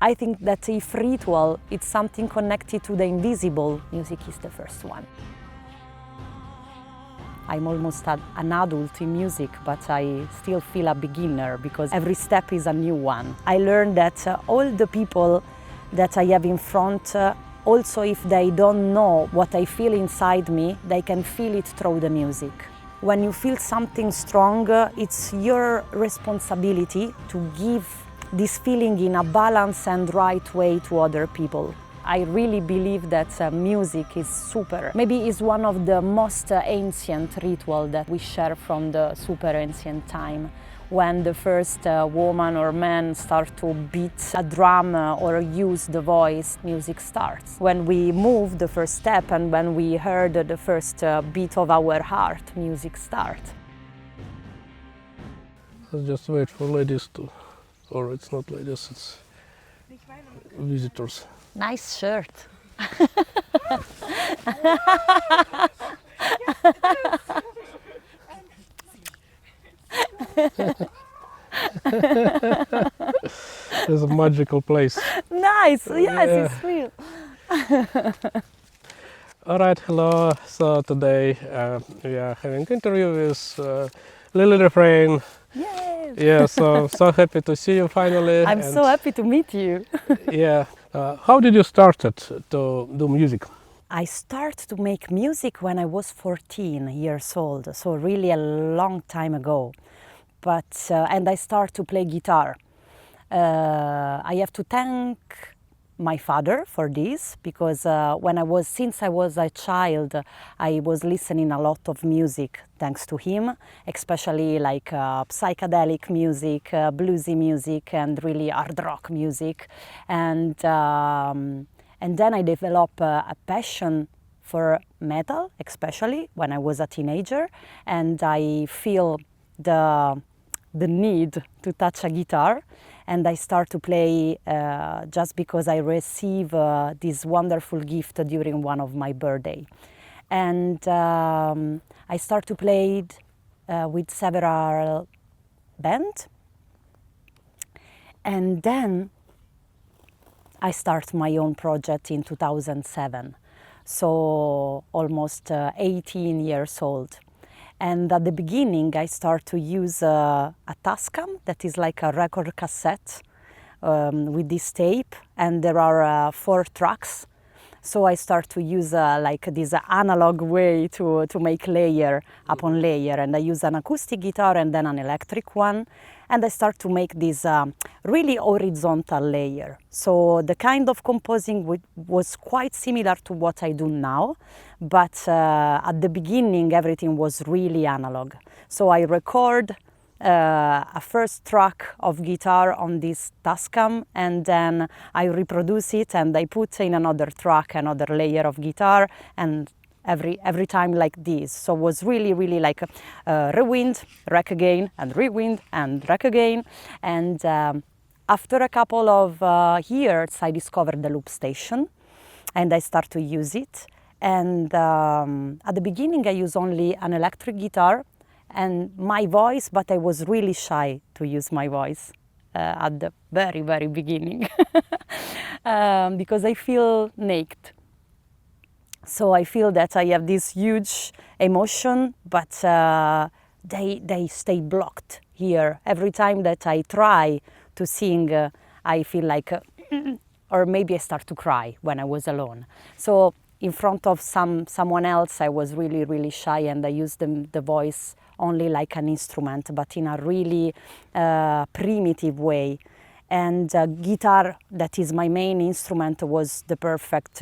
I think that if ritual, it's something connected to the invisible, music is the first one. I'm almost an adult in music, but I still feel a beginner because every step is a new one. I learned that all the people that I have in front, also if they don't know what I feel inside me, they can feel it through the music. When you feel something strong, it's your responsibility to give this feeling in a balanced and right way to other people. I really believe that music is super. Maybe it's one of the most ancient rituals that we share from the super ancient time. When the first woman or man start to beat a drum or use the voice, music starts. When we move the first step and when we heard the first beat of our heart, music starts. Let's just wait for ladies to, or it's not ladies, it's visitors. Nice shirt. It's a magical place. Nice, yes, it's real. All right, hello. So today we are having an interview with Lili Refrain. Yes. Yeah, so happy to see you finally. I'm so happy to meet you. Yeah. How did you start to do music? I started to make music when I was 14 years old, so really a long time ago. But and I started to play guitar. I have to thank my father for this because since I was a child, I was listening a lot of music thanks to him, especially like psychedelic music, bluesy music, and really hard rock music. And then I developed a passion for metal, especially when I was a teenager, and I feel the need to touch a guitar, and I start to play just because I received this wonderful gift during one of my birthday. And I start to play with several bands, and then I start my own project in 2007, so almost 18 years old. And at the beginning, I start to use a Tascam, that is like a record cassette with this tape, and there are 4 tracks. So I start to use like this analog way to make layer upon layer, and I use an acoustic guitar and then an electric one, and I start to make this really horizontal layer. So the kind of composing was quite similar to what I do now, but at the beginning everything was really analog. So I record a first track of guitar on this Tascam, and then I reproduce it and I put in another track, another layer of guitar, and every time like this. So it was really like rewind, rec again, and rewind and rec again. And after a couple of years, I discovered the loop station, and I start to use it. And at the beginning, I used only an electric guitar and my voice, but I was really shy to use my voice at the very beginning because I feel naked. So I feel that I have this huge emotion, but they stay blocked here. Every time that I try to sing, I feel like, or maybe I start to cry when I was alone. So in front of someone else, I was really shy, and I used the voice only like an instrument, but in a really primitive way. And guitar, that is my main instrument, was the perfect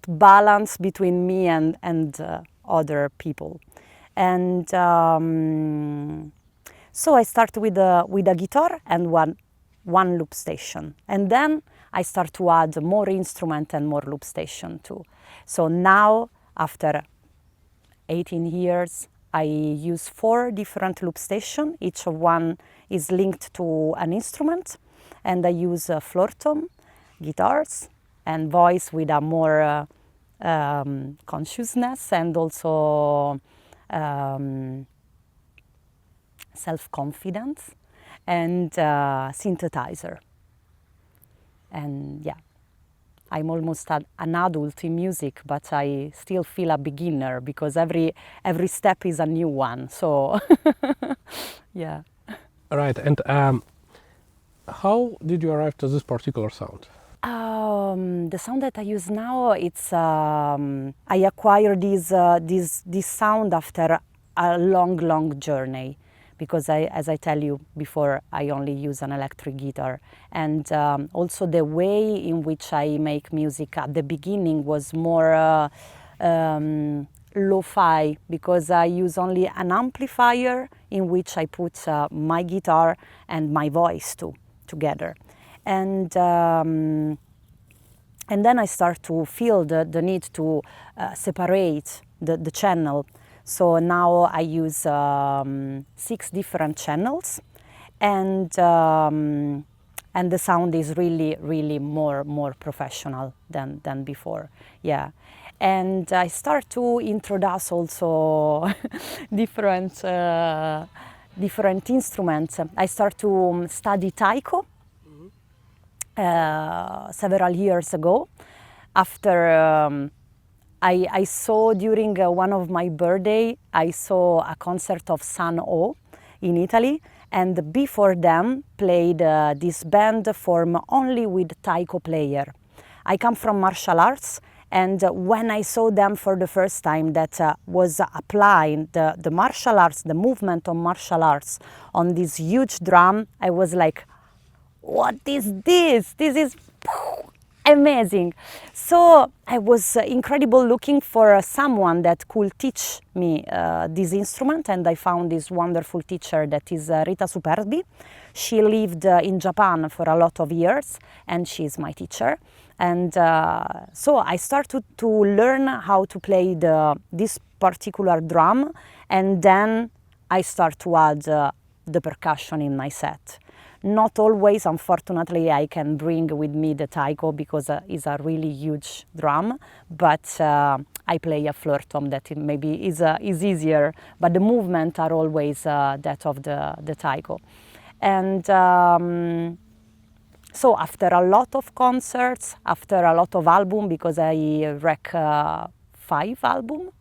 balance between me and other people. And so I start with a guitar and one loop station, and then I start to add more instrument and more loop station too. So now, after 18 years, I use 4 different loop stations. Each of one is linked to an instrument, and I use floor tom, guitars, and voice with a more consciousness, and also self-confidence, and synthesizer. And yeah, I'm almost an adult in music, but I still feel a beginner because every step is a new one. So yeah. Right, and how did you arrive to this particular sound? The sound that I use now, it's I acquired this sound after a long journey, because as I tell you before, I only use an electric guitar, and also the way in which I make music at the beginning was more lo-fi, because I use only an amplifier in which I put my guitar and my voice together. And then I start to feel the need to separate the channel. So now I use 6 different channels, and the sound is really more professional than before. Yeah. And I start to introduce also different instruments. I start to study taiko several years ago. After I saw during one of my birthday, I saw a concert of San O in Italy, and before them played this band formed only with taiko player. I come from martial arts, and when I saw them for the first time, that was applying the martial arts, the movement of martial arts on this huge drum, I was like, what is this? This is amazing. So I was incredible looking for someone that could teach me this instrument, and I found this wonderful teacher that is Rita Superbi. She lived in Japan for a lot of years, and she's my teacher. And so I started to learn how to play this particular drum, and then I start to add the percussion in my set. Not always, unfortunately, I can bring with me the taiko because it's a really huge drum, but I play a floor tom that maybe is easier, but the movement are always that of the taiko. And so after a lot of concerts, after a lot of albums, because I rec 5 albums,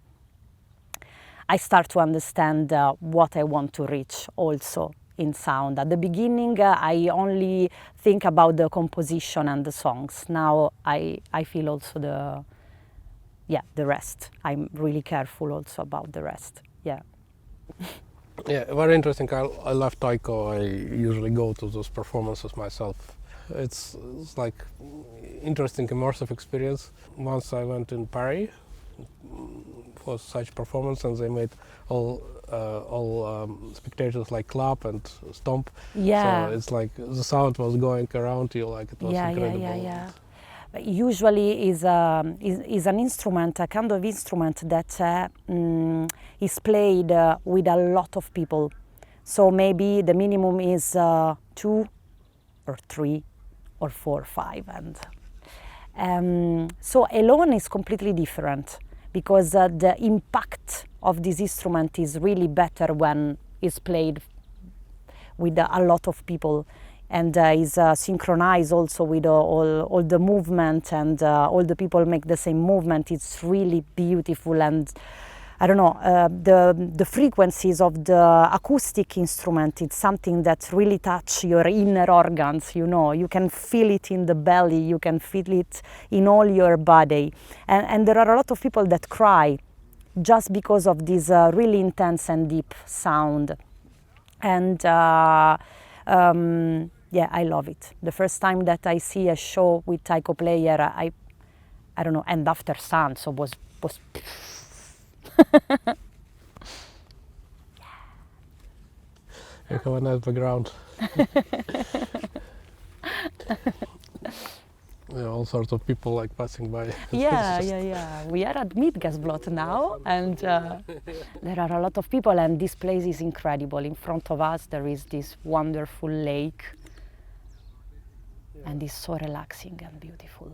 I start to understand what I want to reach also in sound. At the beginning, I only think about the composition and the songs. Now I feel also the rest. I'm really careful also about the rest. Yeah. Yeah, very interesting. I love taiko. I usually go to those performances myself. It's like interesting immersive experience. Once I went in Paris for such performance, and they made all spectators like clap and stomp. Yeah. So it's like the sound was going around you, like it was incredible. Yeah. But usually is an instrument, a kind of instrument that is played with a lot of people. So maybe the minimum is 2 or 3 or 4 or 5, and so alone is completely different, because the impact of this instrument is really better when it's played with a lot of people, and is synchronized also with all the movement, and all the people make the same movement. It's really beautiful, and I don't know, the frequencies of the acoustic instrument, it's something that really touch your inner organs, you know. You can feel it in the belly, you can feel it in all your body. And there are a lot of people that cry just because of this really intense and deep sound. And yeah, I love it. The first time that I see a show with taiko player, I don't know, and after Sun, so was You have a nice background. Yeah, all sorts of people like passing by. Yeah. We are at Midgardsblot now, and there are a lot of people, and this place is incredible. In front of us there is this wonderful lake, and it's so relaxing and beautiful.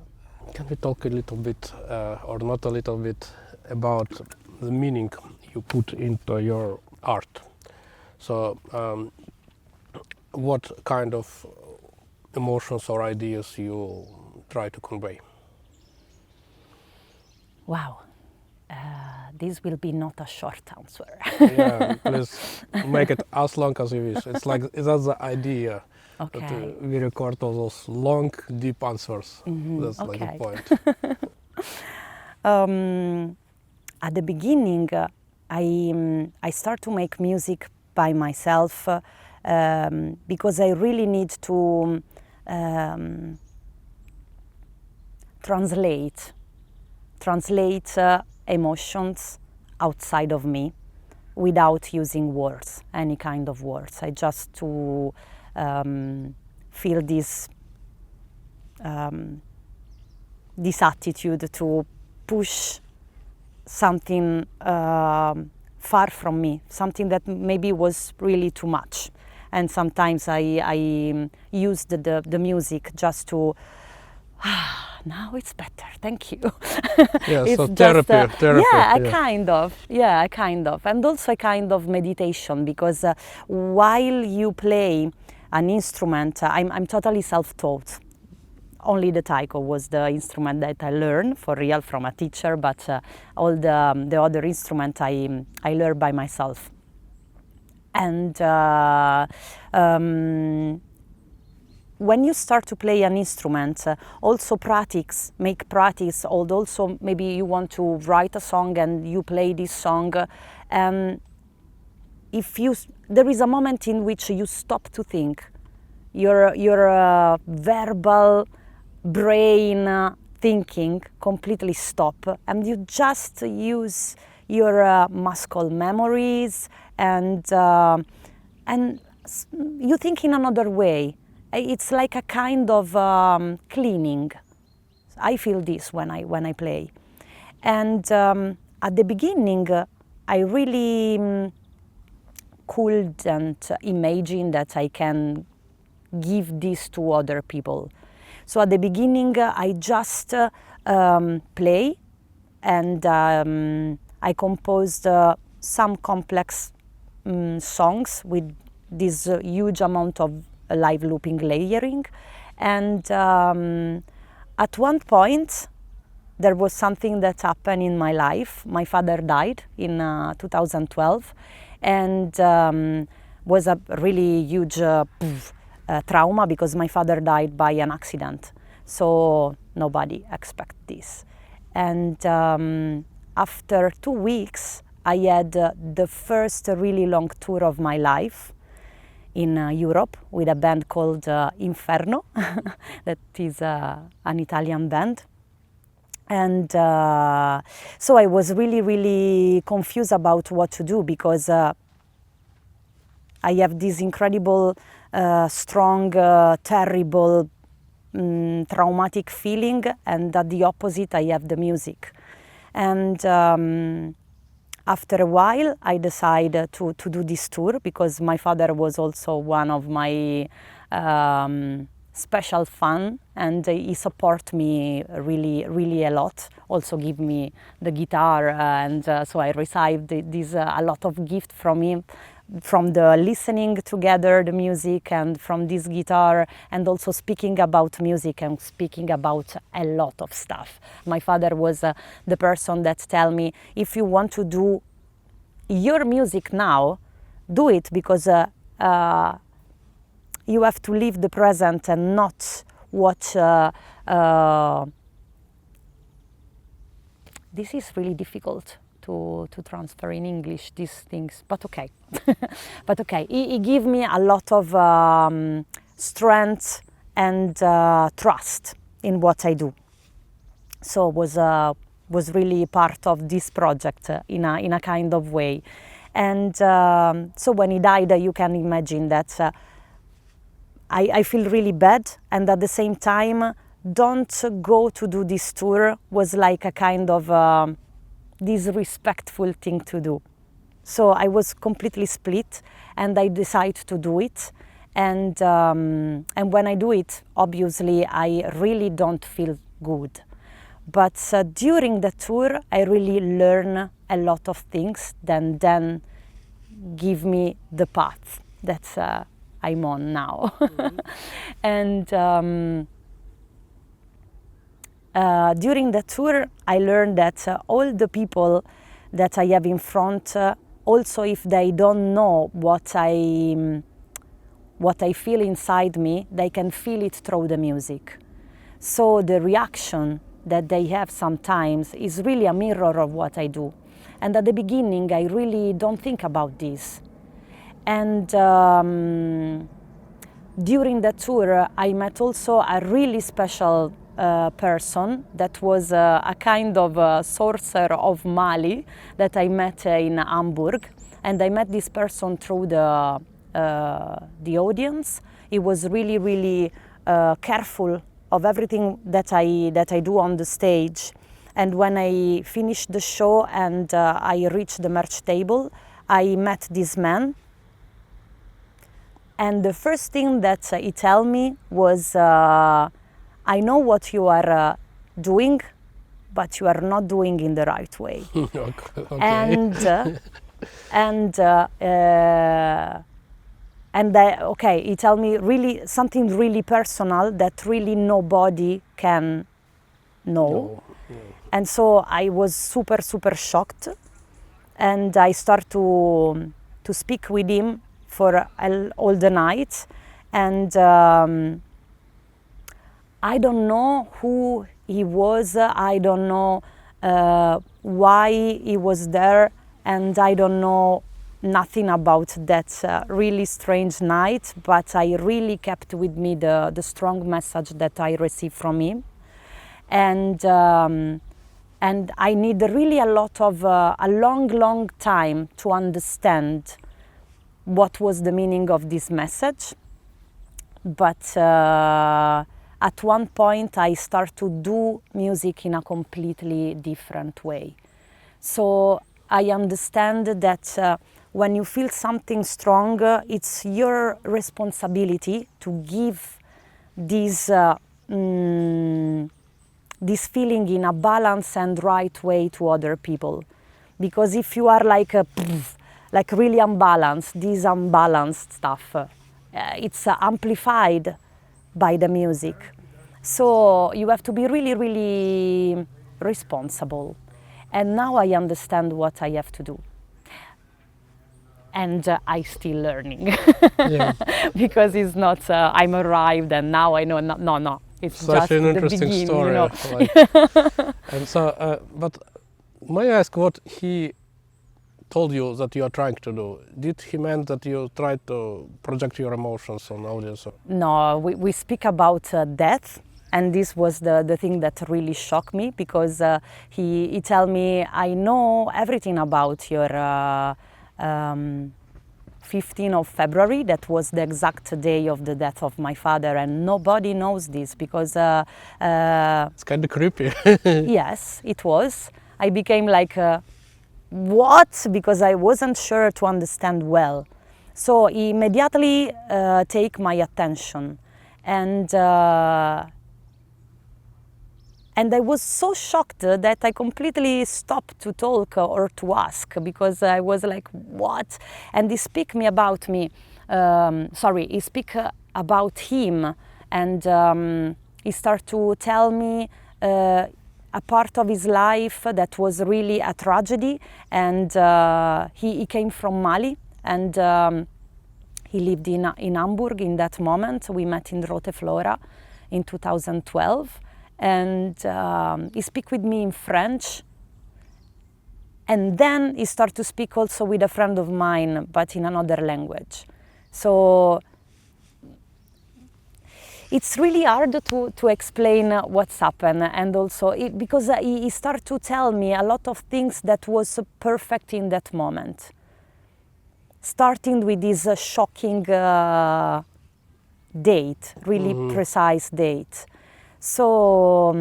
Can we talk a little bit, or not a little bit, about the meaning you put into your art? So what kind of emotions or ideas you try to convey? Wow. This will be not a short answer. Yeah, please make it as long as you wish. It's like that's the idea. Okay. That we record all those long, deep answers. That's like the Okay. point. At the beginning, I start to make music by myself because I really need to translate emotions outside of me without using words, any kind of words. I just to feel this attitude to push something far from me, something that maybe was really too much. And sometimes I used the music just to, now it's better, thank you. Yeah, It's so just, therapy. yeah, a kind of. And also a kind of meditation, because while you play an instrument, I'm totally self-taught. Only the taiko was the instrument that I learned for real from a teacher, but all the other instrument I learned by myself. And when you start to play an instrument, also make practice, also maybe you want to write a song and you play this song, there is a moment in which you stop to think. Your verbal brain thinking completely stop, and you just use your muscle memories, and you think in another way. It's like a kind of cleaning. I feel this when I play, and at the beginning I really couldn't imagine that I can give this to other people. So at the beginning I just play, and I composed some complex songs with this huge amount of live looping layering. And at one point there was something that happened in my life. My father died in 2012, and was a really huge trauma, because my father died by an accident, so nobody expected this. And after 2 weeks I had the first really long tour of my life in Europe with a band called Inferno, that is an Italian band. And so I was really confused about what to do, because I have this incredible, strong, terrible, traumatic feeling, and at the opposite I have the music. And after a while I decided to do this tour, because my father was also one of my special fan, and he support me really a lot, also give me the guitar, and so I received a lot of gift from him, from the listening together the music, and from this guitar, and also speaking about music and speaking about a lot of stuff. My father was the person that tell me, if you want to do your music now, do it, because you have to live the present and not watch. This is really difficult to transfer in English, these things, but okay. But okay, he gave me a lot of strength and trust in what I do. So was really part of this project in a kind of way. And so when he died, you can imagine that I feel really bad, and at the same time, don't go to do this tour was like a kind of disrespectful thing to do. So I was completely split, and I decided to do it. And when I do it, obviously, I really don't feel good. But during the tour, I really learn a lot of things. Then give me the path that I'm on now. And during the tour, I learned that all the people that I have in front, also if they don't know what I feel inside me, they can feel it through the music. So the reaction that they have sometimes is really a mirror of what I do. And at the beginning, I really don't think about this. And during the tour, I met also a really special person that was a kind of sorcerer of Mali that I met in Hamburg. And I met this person through the audience. He was really, really careful of everything that I do on the stage. And when I finished the show and I reached the merch table, I met this man. And the first thing that he told me was, I know what you are doing, but you are not doing in the right way. Okay. He told me really something really personal that really nobody can know. No. And so I was super, super shocked. And I started to speak with him for all the night. And I don't know who he was. I don't know why he was there. And I don't know nothing about that really strange night, but I really kept with me the strong message that I received from him. And I need really a long time to understand what was the meaning of this message. But at one point I start to do music in a completely different way. So I understand that when you feel something strong, it's your responsibility to give this feeling in a balanced and right way to other people. Because if you are like really unbalanced, this unbalanced stuff, it's amplified by the music. So you have to be really, really responsible. And now I understand what I have to do. And I still learning. Because it's not, I'm arrived and now I know, no. It's such just an the interesting beginning, story. you know. And so, but may I ask what he told you that you are trying to do? Did he mean that you tried to project your emotions on audience? No, we speak about death. And this was the thing that really shocked me, because he told me, I know everything about your 15th of February, that was the exact day of the death of my father, and nobody knows this because... it's kind of creepy. Yes, it was. I became like, what? Because I wasn't sure to understand well. So he immediately take my attention. And I was so shocked that I completely stopped to talk or to ask, because I was like, what? And he speak me about me, he speak about him, and he start to tell me a part of his life that was really a tragedy, and he came from Mali, and he lived in Hamburg in that moment. We met in Rote Flora in 2012. And he speak with me in French, and then he start to speak also with a friend of mine, but in another language. So it's really hard to explain what's happened, and also because he start to tell me a lot of things that was perfect in that moment, starting with this shocking date, really precise date. So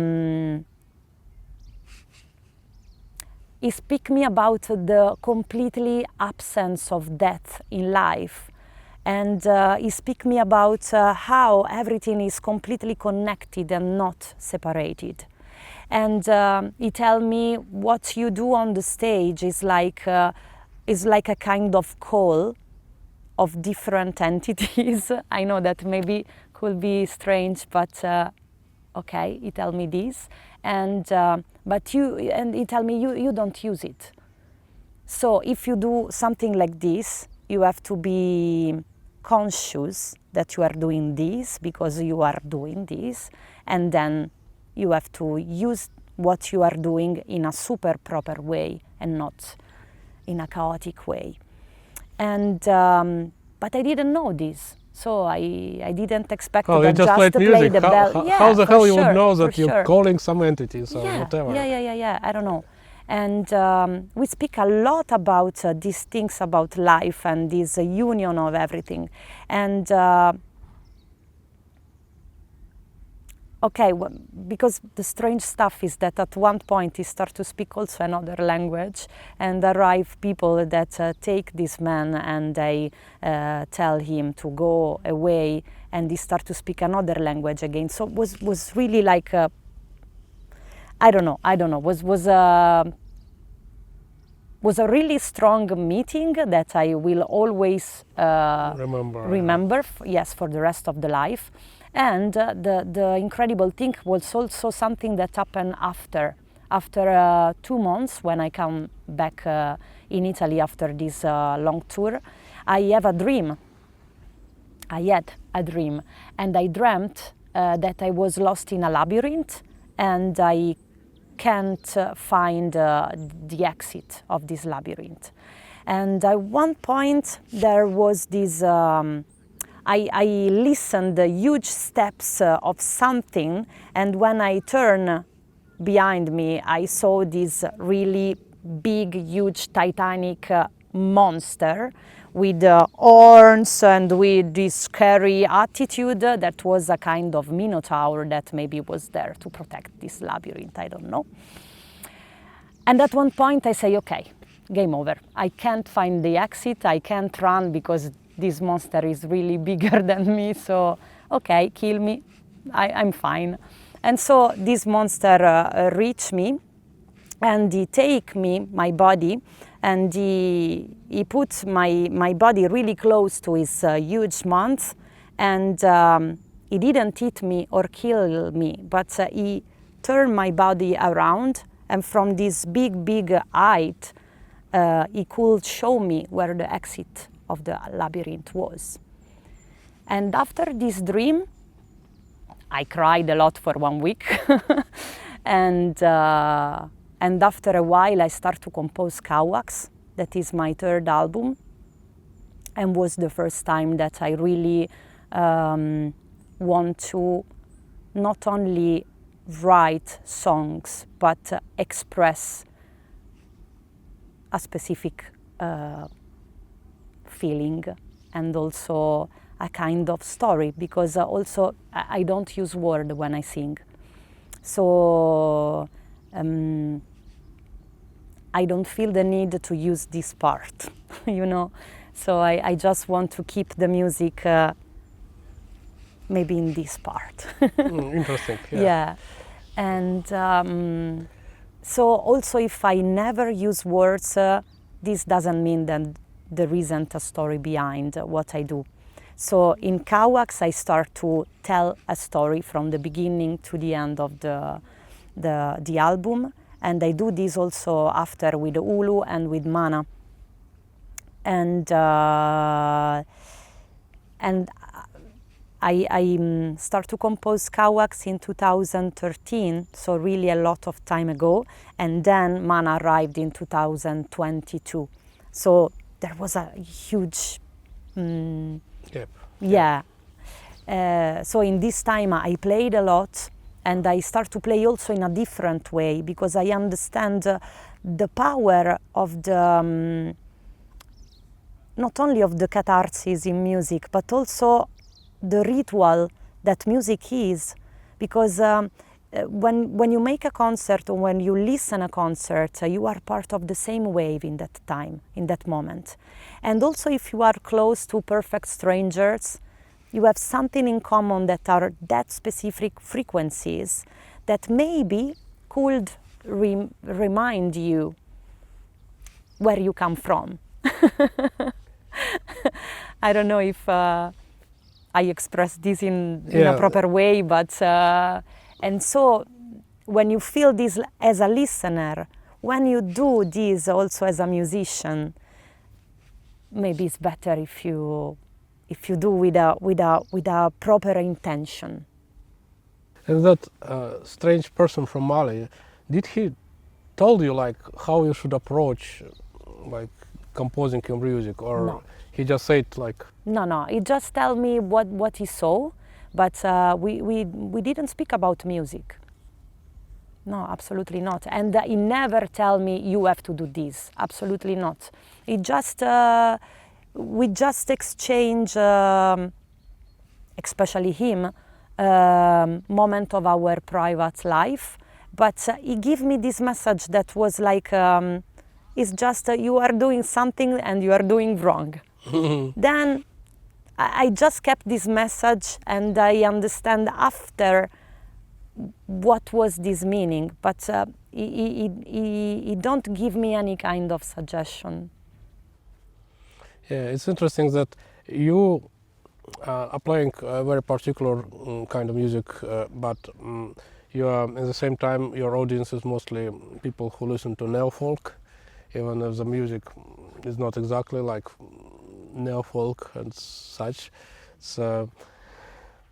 he speak me about the completely absence of death in life, and he speak me about how everything is completely connected and not separated. And he tell me what you do on the stage is like is like a kind of call of different entities. I know that maybe could be strange, but okay, he tell me this, and but he tell me you don't use it. So if you do something like this, you have to be conscious that you are doing this because you are doing this, and then you have to use what you are doing in a super proper way and not in a chaotic way. And but I didn't know this, so I didn't expect Oh, that you just just played to music. play the bell. How the hell you sure, would know for that you're sure. calling some entities or Yeah, whatever? yeah. I don't know. And we speak a lot about these things about life and this union of everything. And okay, because the strange stuff is that at one point he start to speak also another language, and arrive people that take this man and they tell him to go away, and he start to speak another language again. So it was really like I don't know, was a really strong meeting that I will always remember, yes, for the rest of the life. And the incredible thing was also something that happened after 2 months, when I come back in Italy after this long tour. I had a dream, and I dreamt that I was lost in a labyrinth, and I can't find the exit of this labyrinth. And at one point there was this, I listened the huge steps of something, and when I turned behind me, I saw this really big, huge, titanic monster with horns and with this scary attitude that was a kind of minotaur that maybe was there to protect this labyrinth, I don't know. And at one point I say, okay, game over. I can't find the exit, I can't run because this monster is really bigger than me, so okay, kill me, I'm fine. And so this monster reached me, and he take me, my body, and he put my body really close to his huge mouth, and he didn't eat me or kill me, but he turned my body around, and from this big height, he could show me where the exit of the labyrinth was. And after this dream, I cried a lot for 1 week, and after a while I start to compose Kawaks. That is my third album, and was the first time that I really want to not only write songs but express a specific feeling and also a kind of story, because also I don't use word when I sing. So I don't feel the need to use this part, you know. So I just want to keep the music maybe in this part. Interesting. Yeah. And so also if I never use words, this doesn't mean that there isn't a story behind what I do. So in Kawaks I start to tell a story from the beginning to the end of the album, and I do this also after with Ulu and with Mana. And I start to compose Kawaks in 2013, so really a lot of time ago, and then Mana arrived in 2022. So there was a huge Yep. yeah. So in this time I played a lot, and I start to play also in a different way, because I understand the power of the not only of the catharsis in music, but also the ritual that music is. Because when you make a concert or when you listen a concert, you are part of the same wave in that time, in that moment. And also if you are close to perfect strangers, you have something in common that are that specific frequencies that maybe could remind you where you come from. I don't know if I express this in a proper way, but and so when you feel this as a listener, when you do this also as a musician, maybe it's better if you do with a proper intention. And that strange person from Mali, did he told you like how you should approach like composing your music, or No. he just said like? No, he just tell me what he saw, but we didn't speak about music. No, absolutely not. And he never tell me you have to do this. Absolutely not. He just we just exchange, especially him, moment of our private life. But he gave me this message that was like, it's just you are doing something and you are doing wrong. Then I just kept this message, and I understand after what was this meaning, but he don't give me any kind of suggestion. Yeah, it's interesting that you are playing a very particular kind of music, but you are at the same time your audience is mostly people who listen to neo-folk, even if the music is not exactly like neo-folk and such. So,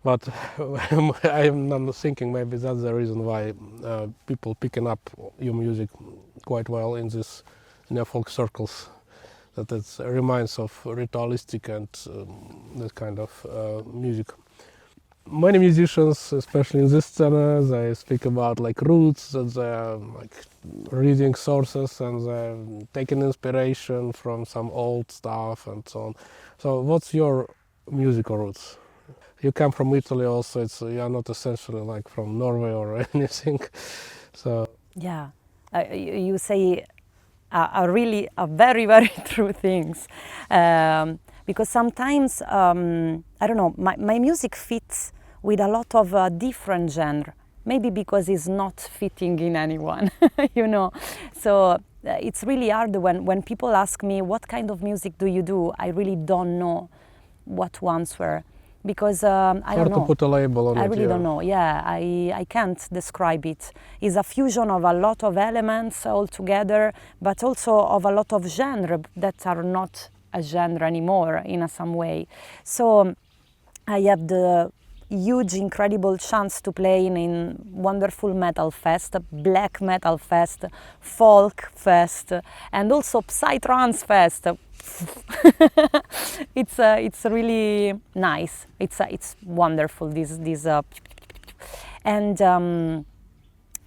but I'm thinking maybe that's the reason why people picking up your music quite well in these neo-folk circles. That it reminds of ritualistic and that kind of music. Many musicians, especially in this genre, they speak about like roots, that they're like reading sources and they're taking inspiration from some old stuff and so on. So what's your musical roots? You come from Italy also, you are not essentially like from Norway or anything. So Yeah, you say really very, very true things. Because sometimes, I don't know, my music fits with a lot of different genre. Maybe because it's not fitting in anyone, you know. So it's really hard when people ask me, what kind of music do you do? I really don't know what to answer. Because I don't know. Hard to put a label on it. I really don't know. Yeah, I can't describe it. It's a fusion of a lot of elements all together, but also of a lot of genre that are not a genre anymore in some way. So I have the huge, incredible chance to play in wonderful metal fest, black metal fest, folk fest, and also psytrance fest. It's really nice. It's wonderful.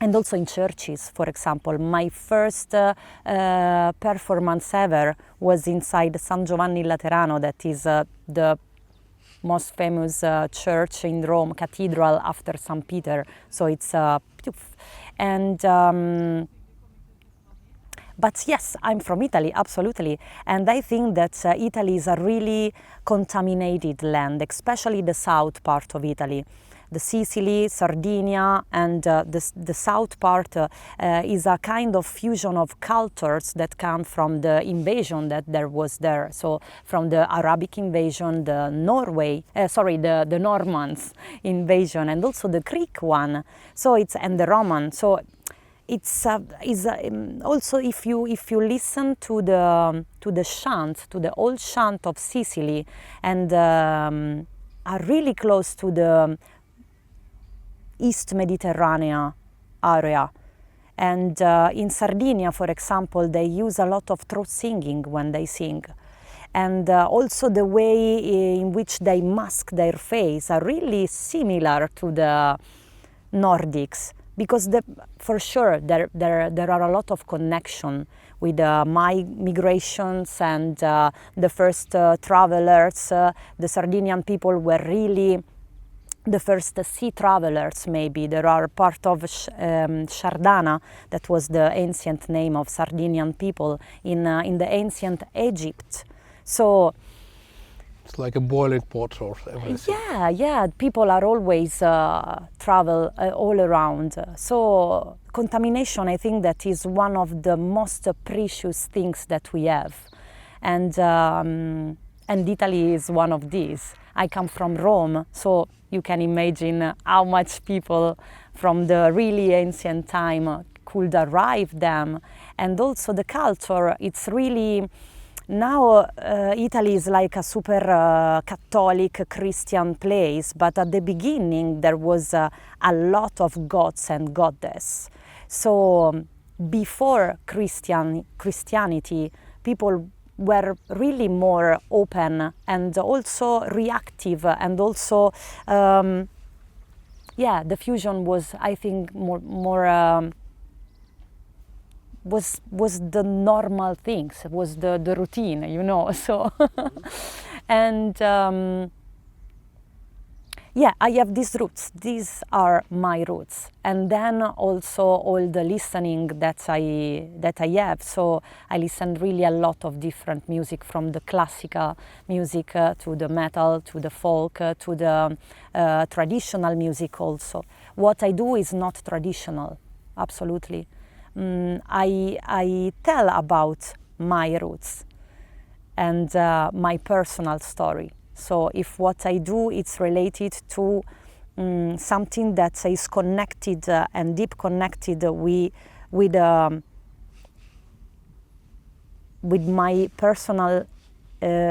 And also in churches, for example, my first performance ever was inside San Giovanni Laterano, that is the most famous church in Rome, cathedral after St. Peter. So it's but yes, I'm from Italy, absolutely. And I think that Italy is a really contaminated land, especially the south part of Italy. The Sicily, Sardinia, and the south part is a kind of fusion of cultures that come from the invasion that there was there. So from the Arabic invasion, the the Normans invasion, and also the Greek one. So and the Roman. So it's also if you listen to the chant, to the old chant of Sicily, and are really close to the East Mediterranean area. And in Sardinia, for example, they use a lot of throat singing when they sing. And also the way in which they mask their face are really similar to the Nordics, because for sure there are a lot of connection with my migrations and the first travelers. The Sardinian people were really the first sea travelers, maybe. There are part of Shardana, that was the ancient name of Sardinian people in the ancient Egypt. So it's like a boiling pot or everything. Yeah, people are always travel all around. So contamination, I think that is one of the most precious things that we have. and Italy is one of these. I come from Rome, so you can imagine how much people from the really ancient time could arrive them, and also the culture. It's really now Italy is like a super Catholic Christian place, but at the beginning there was a lot of gods and goddess. So before Christianity, people were really more open and also reactive, and also the fusion was, I think, more was the normal things, was the routine, you know. So and I have these roots. These are my roots, and then also all the listening that I have. So I listen really a lot of different music, from the classical music to the metal, to the folk, to the traditional music also. What I do is not traditional, absolutely. I tell about my roots and my personal story. So if what I do is related to something that is connected and deep connected with my personal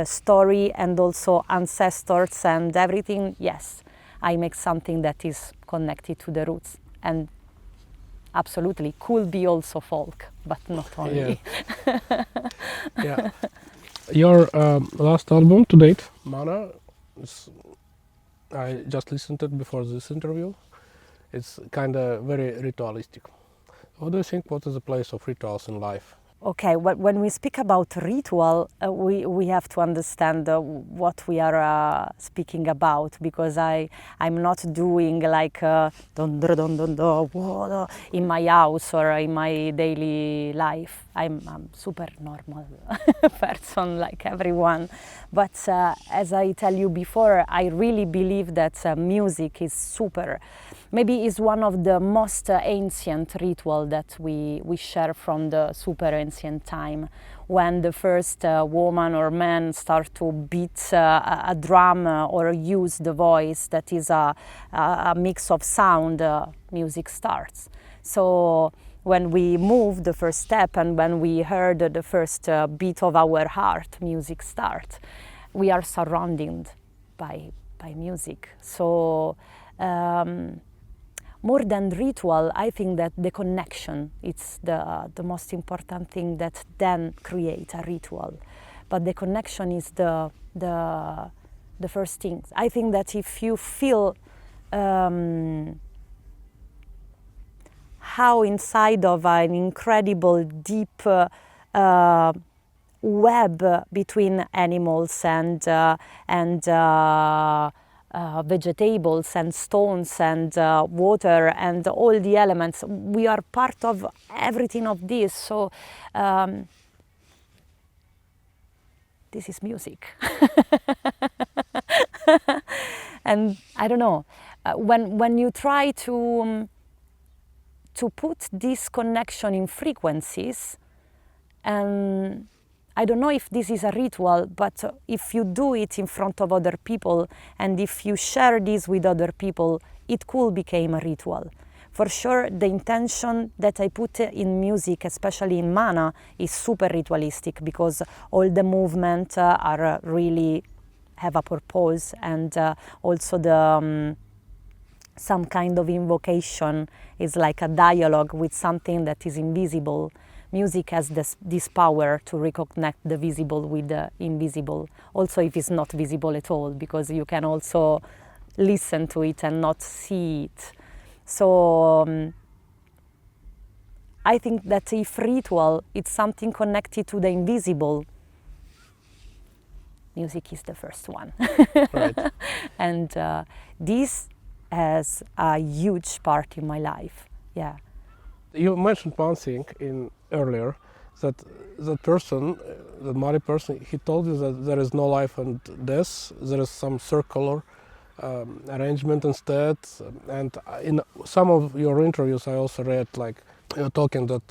story and also ancestors and everything, yes, I make something that is connected to the roots. And absolutely, could be also folk, but not only. Yeah. Your last album to date, Mana, I just listened to it before this interview. It's kind of very ritualistic. What do you think? What is the place of rituals in life? Okay, when we speak about ritual, we have to understand what we are speaking about, because I'm not doing like in my house or in my daily life. I'm super normal person like everyone, but as I tell you before, I really believe that music is super. Maybe is one of the most ancient ritual that we share from the super ancient time, when the first woman or man start to beat a drum or use the voice that is a mix of sound, music starts. So when we move the first step and when we heard the first beat of our heart, music starts. We are surrounded by music. So more than ritual, I think that the connection is the most important thing that then create a ritual. But the connection is the first thing. I think that if you feel how inside of an incredible deep web between animals and vegetables and stones and water and all the elements. We are part of everything of this. So this is music. And I don't know, when you try to put this connection in frequencies, and I don't know if this is a ritual, but if you do it in front of other people and if you share this with other people, it could become a ritual. For sure, the intention that I put in music, especially in Mana, is super ritualistic, because all the movements are really have a purpose, and also the some kind of invocation is like a dialogue with something that is invisible. Music has this power to reconnect the visible with the invisible, also if it's not visible at all, because you can also listen to it and not see it. So I think that if ritual is something connected to the invisible, music is the first one. Right. And this has a huge part in my life. Yeah. You mentioned one thing earlier, that the person, the Mari person, he told you that there is no life and death, there is some circular arrangement instead. And in some of your interviews I also read like you're talking that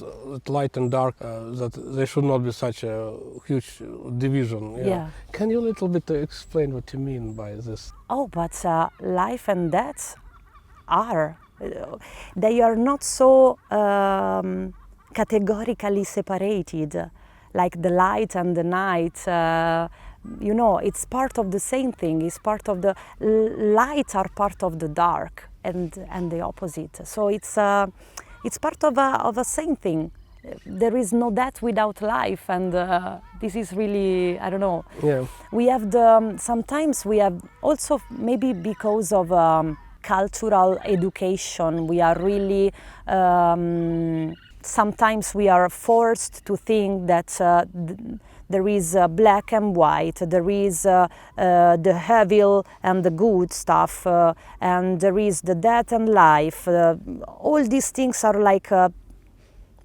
light and dark, that there should not be such a huge division. Yeah. Can you a little bit explain what you mean by this? Oh, but life and death they are not so categorically separated, like the light and the night. It's part of the same thing. It's part of the light are part of the dark, and the opposite. So it's part of a same thing. There is no death without life, and this is really, I don't know. Yeah. We have sometimes we have also, maybe because of cultural education, we are really sometimes we are forced to think that there is black and white, there is the evil and the good stuff, and there is the death and life. All these things are like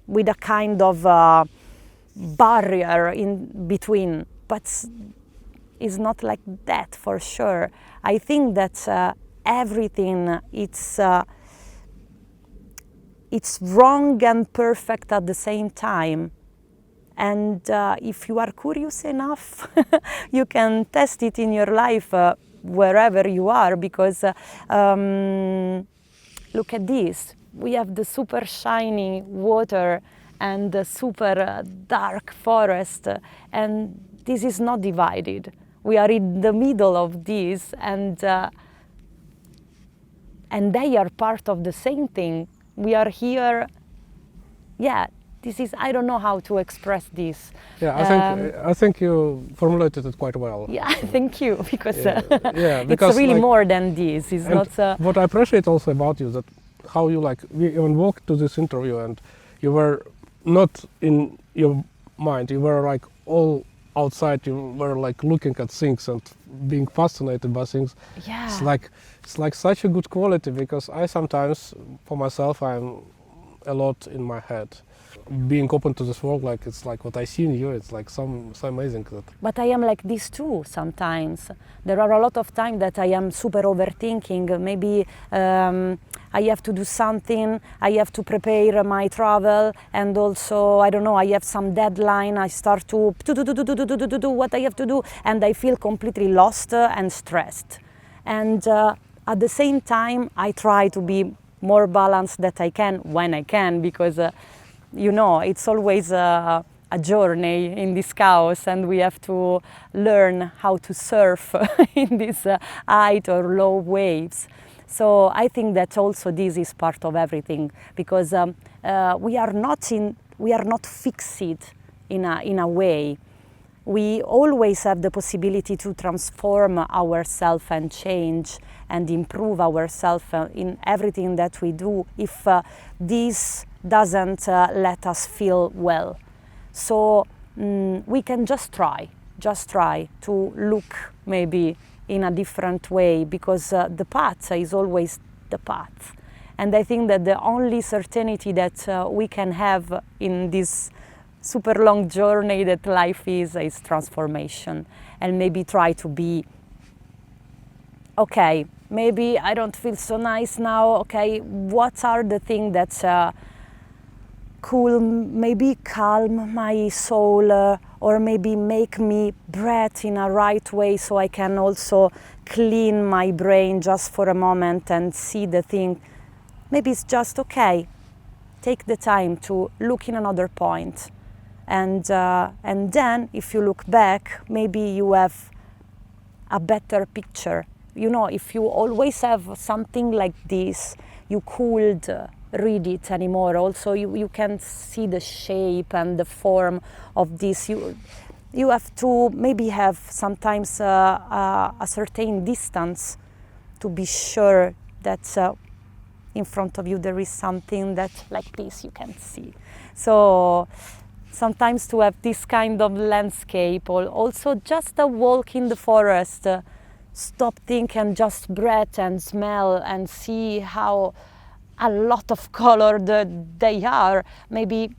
with a kind of barrier in between, but it's not like that for sure. I think that everything it's wrong and perfect at the same time. And if you are curious enough, you can test it in your life wherever you are, because look at this. We have the super shiny water and the super dark forest, and this is not divided. We are in the middle of this, and they are part of the same thing. We are here, this is, I don't know how to express this. Yeah, I think you formulated it quite well. Yeah, thank you, because, because it's really more than this. It's not. What I appreciate also about you, that how you we even walked to this interview, and you were not in your mind. You were like all outside. You were like looking at things and being fascinated by things. Yeah. It's like such a good quality, because I sometimes, for myself, I'm a lot in my head. Being open to this world, like it's like what I see in you, it's like so amazing. But I am like this too sometimes. There are a lot of times that I am super overthinking. Maybe I have to do something, I have to prepare my travel, and also, I don't know, I have some deadline, I start to do what I have to do, and I feel completely lost and stressed. And at the same time, I try to be more balanced that I can when I can, because it's always a journey in this chaos, and we have to learn how to surf in these high or low waves. So I think that also this is part of everything, because we are not fixed in a way. We always have the possibility to transform ourselves and change and improve ourselves in everything that we do, if this doesn't let us feel well. So we can just try to look maybe in a different way, because the path is always the path. And I think that the only certainty that we can have in this super long journey that life is transformation. And maybe try to be, okay, maybe I don't feel so nice now, okay, what are the things that could maybe calm my soul, or maybe make me breathe in a right way, so I can also clean my brain just for a moment and see the thing. Maybe it's just, okay, take the time to look in another point. And then, if you look back, maybe you have a better picture. If you always have something like this, you could read it anymore. Also, you can see the shape and the form of this. You have to maybe have sometimes a certain distance to be sure that in front of you there is something that, like this, you can see. So sometimes to have this kind of landscape, or also just a walk in the forest, stop, think, and just breathe and smell and see how a lot of color they are, maybe,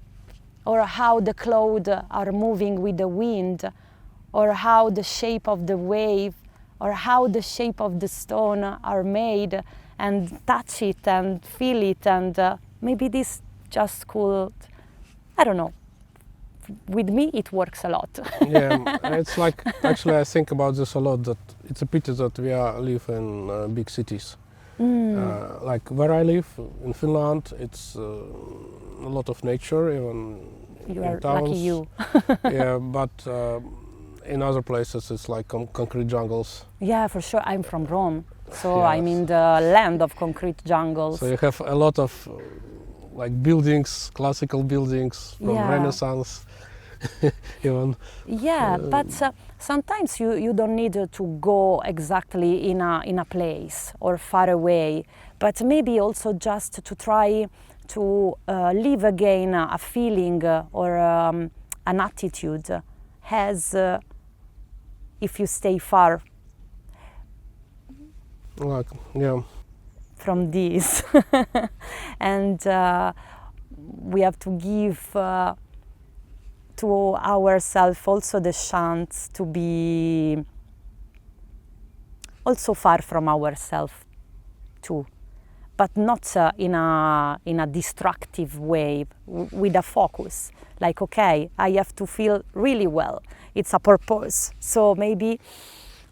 or how the clouds are moving with the wind, or how the shape of the wave, or how the shape of the stone are made, and touch it and feel it, and maybe this just could, I don't know, with me it works a lot. Yeah, it's like, actually I think about this a lot, that it's a pity that we live in big cities. Like where I live in Finland, it's a lot of nature, even You in are towns. lucky you. Yeah, but in other places it's like concrete jungles. Yeah, for sure. I'm from Rome, so Yes. I'm in the land of concrete jungles. So you have a lot of like buildings, classical buildings from Yeah. Renaissance, even. Yeah, but sometimes you don't need to go exactly in a place or far away, but maybe also just to try to live again a feeling or an attitude as if you stay far Like, yeah. from this. And we have to give to ourselves also the chance to be also far from ourselves too, but not in a destructive way, with a focus. Like, okay, I have to feel really well. It's a purpose. So maybe,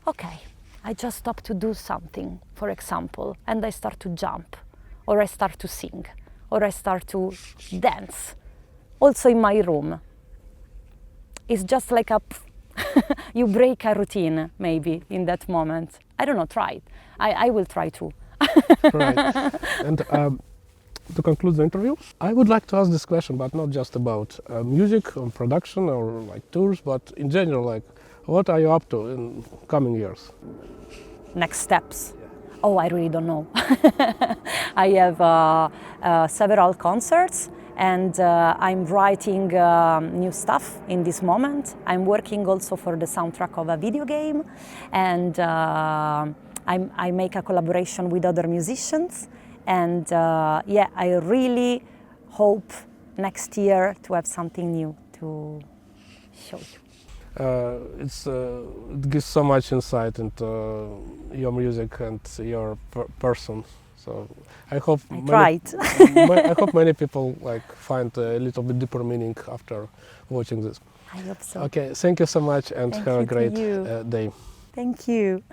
okay, I just stop to do something, for example, and I start to jump, or I start to sing, or I start to dance. Also in my room. It's just like you break a routine, maybe, in that moment. I don't know, try it. I will try to. Right. And to conclude the interview, I would like to ask this question, but not just about music or production or like tours, but in general, like, what are you up to in coming years? Next steps. Oh, I really don't know. I have several concerts, and I'm writing new stuff in this moment. I'm working also for the soundtrack of a video game, and I make a collaboration with other musicians. And yeah, I really hope next year to have something new to show you. It gives so much insight into your music and your person. So I hope I hope many people like find a little bit deeper meaning after watching this. I hope so. Okay, thank you so much, and have a great day. Thank you.